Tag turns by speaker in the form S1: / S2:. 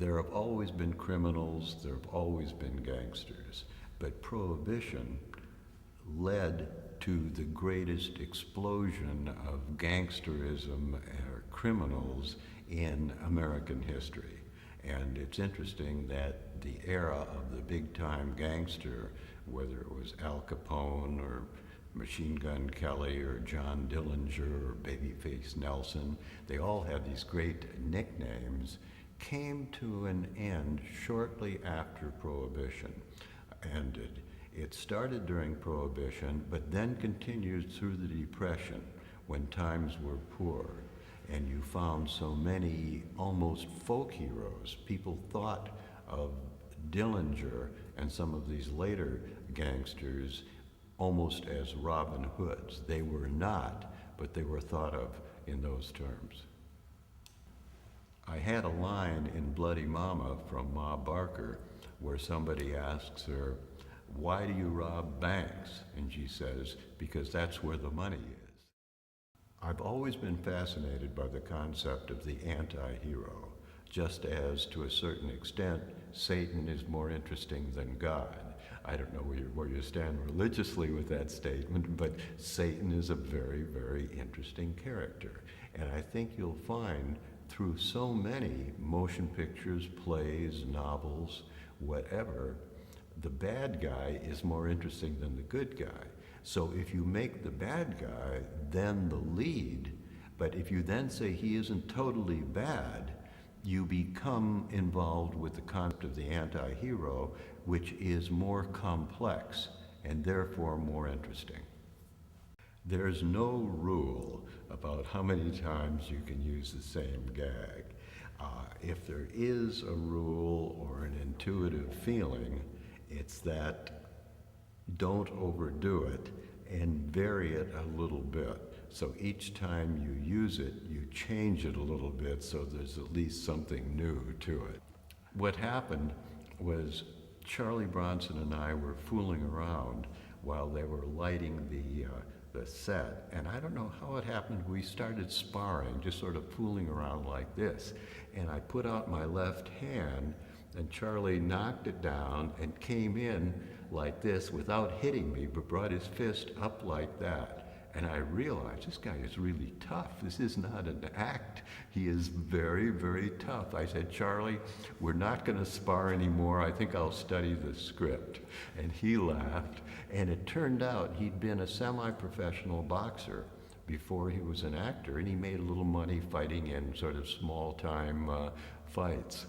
S1: There have always been criminals, there have always been gangsters, but Prohibition led to the greatest explosion of gangsterism or criminals in American history. And it's interesting that the era of the big-time gangster, whether it was Al Capone or Machine Gun Kelly or John Dillinger or Babyface Nelson, they all had these great nicknames, came to an end shortly after Prohibition ended. It started during Prohibition, but then continued through the Depression when times were poor. And you found so many almost folk heroes. People thought of Dillinger and some of these later gangsters almost as Robin Hoods. They were not, but they were thought of in those terms. I had a line in Bloody Mama from Ma Barker where somebody asks her, "Why do you rob banks?" And she says, "Because that's where the money is." I've always been fascinated by the concept of the anti-hero, just as, to a certain extent, Satan is more interesting than God. I don't know where you stand religiously with that statement, but Satan is a very, very interesting character. And I think you'll find through so many motion pictures, plays, novels, whatever, the bad guy is more interesting than the good guy. So if you make the bad guy then the lead, but if you then say he isn't totally bad, you become involved with the concept of the anti-hero, which is more complex and therefore more interesting. There's no rule about how many times you can use the same gag. If there is a rule or an intuitive feeling, it's that don't overdo it and vary it a little bit. So each time you use it, you change it a little bit so there's at least something new to it. What happened was Charlie Bronson and I were fooling around while they were lighting the set, and I don't know how it happened. We started sparring, just sort of fooling around like this, and I put out my left hand, and Charlie knocked it down and came in like this without hitting me, but brought his fist up like that. And I realized this guy is really tough. This is not an act. He is very, very tough. I said, "Charlie, we're not going to spar anymore. I think I'll study the script." And he laughed. And it turned out he'd been a semi-professional boxer before he was an actor, and he made a little money fighting in sort of small-time fights.